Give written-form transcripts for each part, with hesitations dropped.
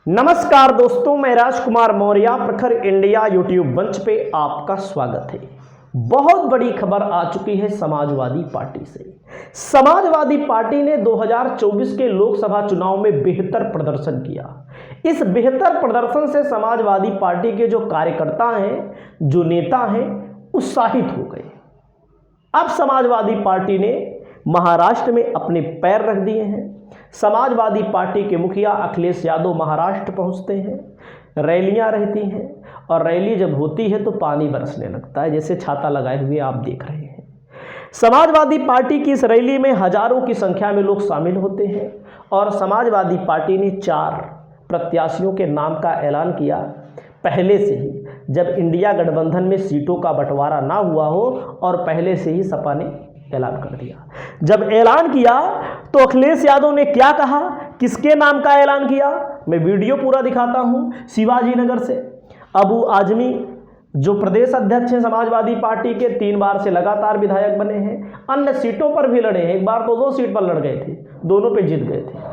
नमस्कार दोस्तों, मैं राजकुमार मौर्य प्रखर इंडिया यूट्यूब मंच पे आपका स्वागत है। बहुत बड़ी खबर आ चुकी है समाजवादी पार्टी से। समाजवादी पार्टी ने 2024 के लोकसभा चुनाव में बेहतर प्रदर्शन किया। इस बेहतर प्रदर्शन से समाजवादी पार्टी के जो कार्यकर्ता हैं, जो नेता हैं, उत्साहित हो गए। अब समाजवादी पार्टी ने महाराष्ट्र में अपने पैर रख दिए हैं। समाजवादी पार्टी के मुखिया अखिलेश यादव महाराष्ट्र पहुंचते हैं, रैलियां रहती हैं और रैली जब होती है तो पानी बरसने लगता है, जैसे छाता लगाए हुए आप देख रहे हैं। समाजवादी पार्टी की इस रैली में हजारों की संख्या में लोग शामिल होते हैं और समाजवादी पार्टी ने 4 प्रत्याशियों के नाम का ऐलान किया पहले से ही, जब इंडिया गठबंधन में सीटों का बंटवारा ना हुआ हो और पहले से ही सपा ने ऐलान कर दिया। जब ऐलान किया तो अखिलेश यादव ने क्या कहा, किसके नाम का ऐलान किया, मैं वीडियो पूरा दिखाता हूं। शिवाजी नगर से अबू आजमी जो प्रदेश अध्यक्ष हैं समाजवादी पार्टी के, 3 बार से लगातार विधायक बने हैं, अन्य सीटों पर भी लड़े हैं। एक बार तो 2 सीट पर लड़ गए थे, दोनों पे जीत गए थे।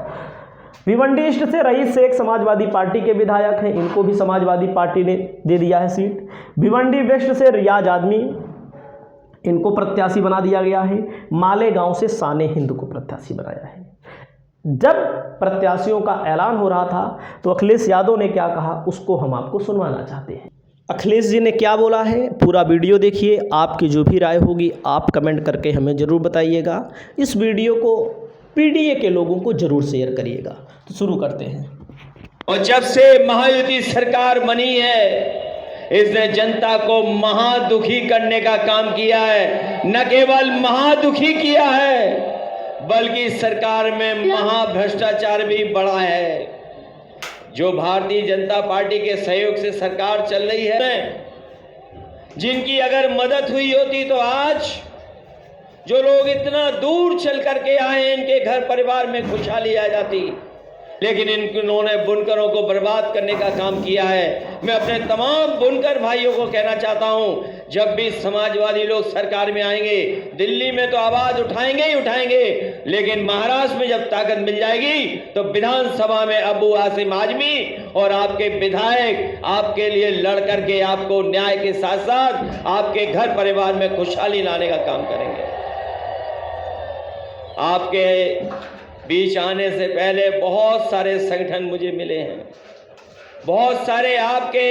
भिवंडी ईस्ट से रईस शेख समाजवादी पार्टी के विधायक हैं, इनको भी समाजवादी पार्टी ने दे दिया है सीट। भिवंडी वेस्ट से रियाज आदमी, इनको प्रत्याशी बना दिया गया है। मालेगांव से साने हिंद को प्रत्याशी बनाया है। जब प्रत्याशियों का ऐलान हो रहा था तो अखिलेश यादव ने क्या कहा, उसको हम आपको सुनवाना चाहते हैं। अखिलेश जी ने क्या बोला है, पूरा वीडियो देखिए। आपकी जो भी राय होगी आप कमेंट करके हमें ज़रूर बताइएगा। इस वीडियो को पीडीए के लोगों को जरूर शेयर करिएगा। तो शुरू करते हैं। और जब से महायुति सरकार बनी है, इसने जनता को महादुखी करने का काम किया है। न केवल महादुखी किया है, बल्कि सरकार में महाभ्रष्टाचार भी बढ़ा है। जो भारतीय जनता पार्टी के सहयोग से सरकार चल रही है, जिनकी अगर मदद हुई होती तो आज जो लोग इतना दूर चल करके आए, इनके घर परिवार में खुशहाली आ जाती। लेकिन इन्होंने बुनकरों को बर्बाद करने का काम किया है। मैं अपने तमाम बुनकर भाइयों को कहना चाहता हूं, जब भी समाजवादी लोग सरकार में आएंगे, दिल्ली में तो आवाज उठाएंगे ही उठाएंगे, लेकिन महाराष्ट्र में जब ताकत मिल जाएगी तो विधानसभा में अबू आसिम आजमी और आपके विधायक आपके लिए लड़ करके आपको न्याय के साथ साथ आपके घर परिवार में खुशहाली लाने का काम करेंगे। आपके बीच आने से पहले बहुत सारे संगठन मुझे मिले हैं, बहुत सारे आपके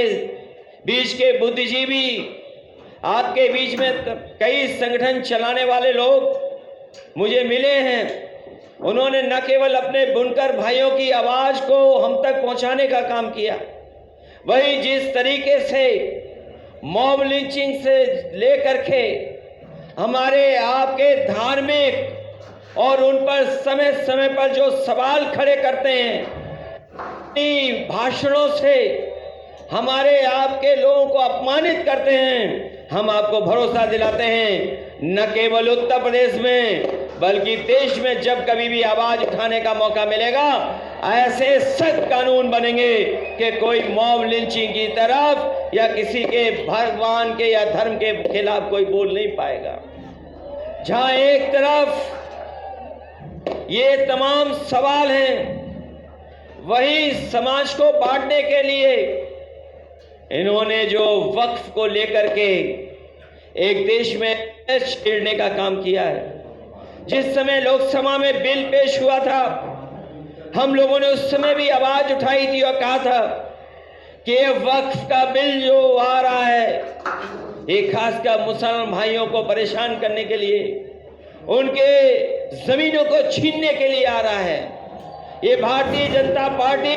बीच के बुद्धिजीवी, आपके बीच में कई संगठन चलाने वाले लोग मुझे मिले हैं। उन्होंने न केवल अपने बुनकर भाइयों की आवाज को हम तक पहुंचाने का काम किया, वही जिस तरीके से मॉब लिंचिंग से लेकर के हमारे आपके धार्मिक और उन पर समय समय पर जो सवाल खड़े करते हैं, भाषणों से हमारे आपके लोगों को अपमानित करते हैं, हम आपको भरोसा दिलाते हैं न केवल उत्तर प्रदेश में बल्कि देश में जब कभी भी आवाज उठाने का मौका मिलेगा, ऐसे सख्त कानून बनेंगे कि कोई मॉब लिंचिंग की तरफ या किसी के भगवान के या धर्म के खिलाफ कोई बोल नहीं पाएगा। जहां एक तरफ ये तमाम सवाल हैं, वही समाज को बांटने के लिए इन्होंने जो वक्फ को लेकर के एक देश में छेड़ने का काम किया है। जिस समय लोकसभा में बिल पेश हुआ था, हम लोगों ने उस समय भी आवाज उठाई थी और कहा था कि ये वक्फ का बिल जो आ रहा है, ये खासकर मुसलमान भाइयों को परेशान करने के लिए, उनके जमीनों को छीनने के लिए आ रहा है। ये भारतीय जनता पार्टी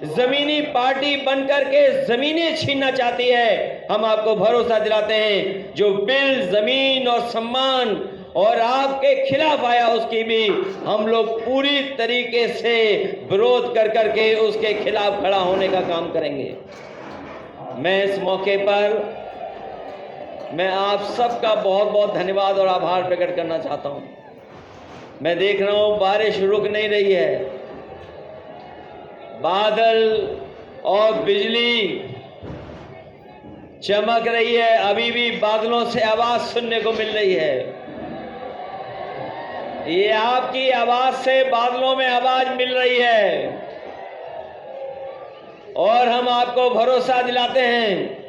जमीनी पार्टी बनकर के जमीनें छीनना चाहती है। हम आपको भरोसा दिलाते हैं, जो बिल जमीन और सम्मान और आपके खिलाफ आया, उसकी भी हम लोग पूरी तरीके से विरोध कर करके उसके खिलाफ खड़ा होने का काम करेंगे। मैं इस मौके पर मैं आप सबका बहुत बहुत धन्यवाद और आभार प्रकट करना चाहता हूं। मैं देख रहा हूं बारिश रुक नहीं रही है, बादल और बिजली चमक रही है, अभी भी बादलों से आवाज सुनने को मिल रही है। ये आपकी आवाज से बादलों में आवाज मिल रही है। और हम आपको भरोसा दिलाते हैं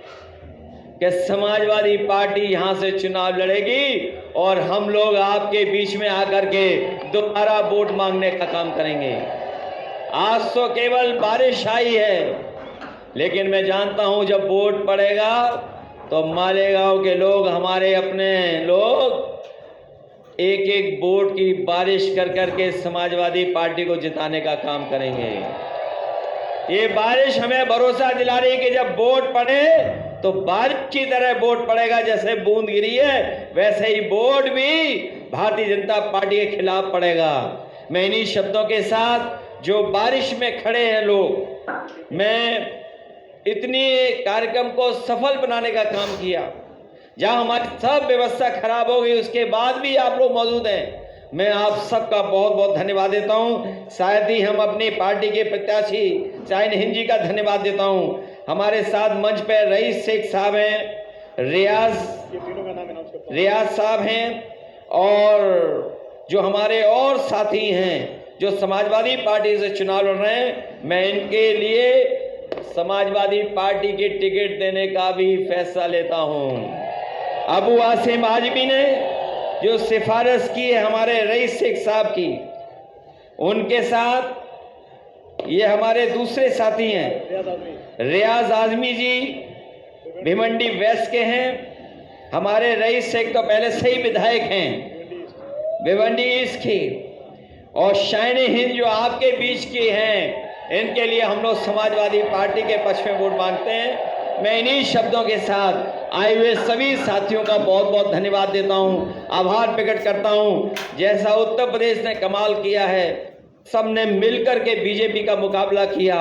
कि समाजवादी पार्टी यहां से चुनाव लड़ेगी और हम लोग आपके बीच में आकर के दोबारा वोट मांगने का काम करेंगे। आज तो केवल बारिश आई है, लेकिन मैं जानता हूं जब वोट पड़ेगा तो मालेगांव के लोग, हमारे अपने लोग, एक एक वोट की बारिश कर करके समाजवादी पार्टी को जिताने का काम करेंगे। ये बारिश हमें भरोसा दिला रही है कि जब वोट पड़े तो बारिश की तरह वोट पड़ेगा। जैसे बूंद गिरी है वैसे ही वोट भी भारतीय जनता पार्टी के खिलाफ पड़ेगा। मैं इन्हीं शब्दों के साथ, जो बारिश में खड़े हैं लोग, मैं इतनी कार्यक्रम को सफल बनाने का काम किया, जहां हमारी सब व्यवस्था खराब हो गई, उसके बाद भी आप लोग मौजूद हैं। मैं आप सबका बहुत बहुत धन्यवाद देता हूं। साथ ही हम अपनी पार्टी के प्रत्याशी शाहीन हिंद जी का धन्यवाद देता हूं। हमारे साथ मंच पर रईस शेख साहब हैं, रियाज साहब हैं, और जो हमारे और साथी हैं जो समाजवादी पार्टी से चुनाव लड़ रहे हैं, मैं इनके लिए समाजवादी पार्टी की टिकट देने का भी फैसला लेता हूं। अबू आसिम आजमी ने जो सिफारिश की है हमारे रईस शेख साहब की, उनके साथ ये हमारे दूसरे साथी हैं रियाज आजमी जी, भिवंडी वेस्ट के हैं। हमारे रईस शेख तो पहले से ही विधायक हैं भिवंडी ईस्ट के, और शाहीन हिंद जो आपके बीच की हैं, इनके लिए हम लोग समाजवादी पार्टी के पक्ष में वोट मांगते हैं। मैं इन्हीं शब्दों के साथ आए हुए सभी साथियों का बहुत बहुत धन्यवाद देता हूं, आभार प्रकट करता हूं। जैसा उत्तर प्रदेश ने कमाल किया है, सबने मिलकर के बीजेपी का मुकाबला किया,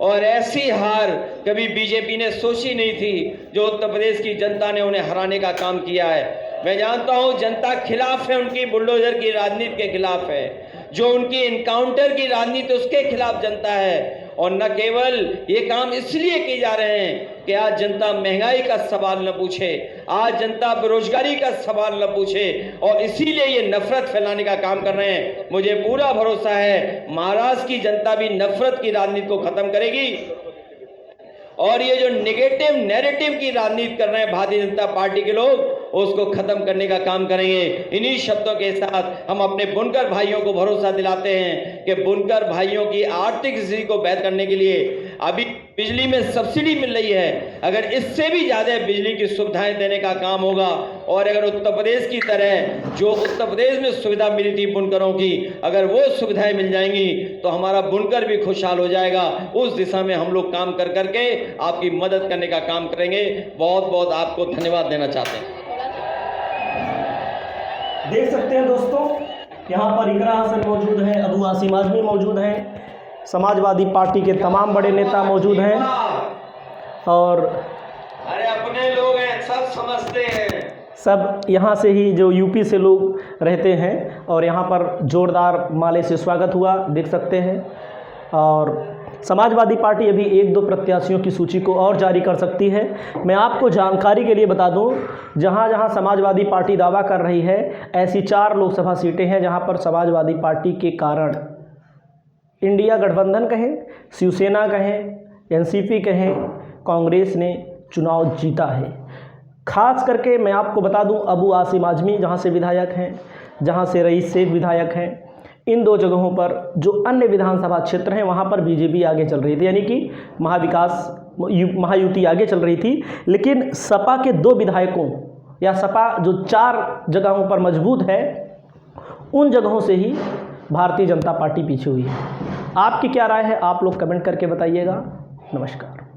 और ऐसी हार कभी बीजेपी ने सोची नहीं थी जो उत्तर प्रदेश की जनता ने उन्हें हराने का काम किया है। मैं जानता हूं जनता खिलाफ है, उनकी बुलडोजर की राजनीति के खिलाफ है, जो उनकी इनकाउंटर की राजनीति उसके खिलाफ जनता है। और न केवल ये काम इसलिए किए जा रहे हैं कि आज जनता महंगाई का सवाल न पूछे, आज जनता बेरोजगारी का सवाल न पूछे, और इसीलिए ये नफरत फैलाने का काम कर रहे हैं। मुझे पूरा भरोसा है महाराष्ट्र की जनता भी नफरत की राजनीति को खत्म करेगी, और ये जो नेगेटिव नैरेटिव की राजनीति कर रहे हैं भारतीय जनता पार्टी के लोग, उसको खत्म करने का काम करेंगे। इन्हीं शब्दों के साथ हम अपने बुनकर भाइयों को भरोसा दिलाते हैं कि बुनकर भाइयों की आर्थिक स्थिति को बेहतर करने के लिए अभी बिजली में सब्सिडी मिल रही है, अगर इससे भी ज्यादा बिजली की सुविधाएं देने का काम होगा, और अगर उत्तर प्रदेश की तरह जो उत्तर प्रदेश में सुविधा मिली थी बुनकरों की, अगर वो सुविधाएं मिल जाएंगी तो हमारा बुनकर भी खुशहाल हो जाएगा। उस दिशा में हम लोग काम कर करके आपकी मदद करने का काम करेंगे। बहुत बहुत आपको धन्यवाद देना चाहते हैं। देख सकते हैं दोस्तों, यहाँ पर इकरा हसन मौजूद हैं, अबू आसिम आजमी मौजूद हैं, समाजवादी पार्टी के तमाम बड़े नेता मौजूद हैं, और अरे अपने लोग हैं, सब समझते हैं। सब यहाँ से ही जो यूपी से लोग रहते हैं, और यहाँ पर जोरदार माले से स्वागत हुआ, देख सकते हैं। और समाजवादी पार्टी अभी 1-2 प्रत्याशियों की सूची को और जारी कर सकती है। मैं आपको जानकारी के लिए बता दूं, जहां जहां समाजवादी पार्टी दावा कर रही है, ऐसी 4 लोकसभा सीटें हैं जहां पर समाजवादी पार्टी के कारण इंडिया गठबंधन कहें, शिवसेना कहें, एनसीपी कहें, कांग्रेस ने चुनाव जीता है। खास करके मैं आपको बता दूं, अबू आसिम आजमी जहां से विधायक हैं, जहां से रईस शेख विधायक हैं, इन 2 जगहों पर जो अन्य विधानसभा क्षेत्र हैं वहाँ पर बीजेपी आगे चल रही थी, यानी कि महायुति आगे चल रही थी। लेकिन सपा के 2 विधायकों, या सपा जो 4 जगहों पर मजबूत है, उन जगहों से ही भारतीय जनता पार्टी पीछे हुई है। आपकी क्या राय है, आप लोग कमेंट करके बताइएगा। नमस्कार।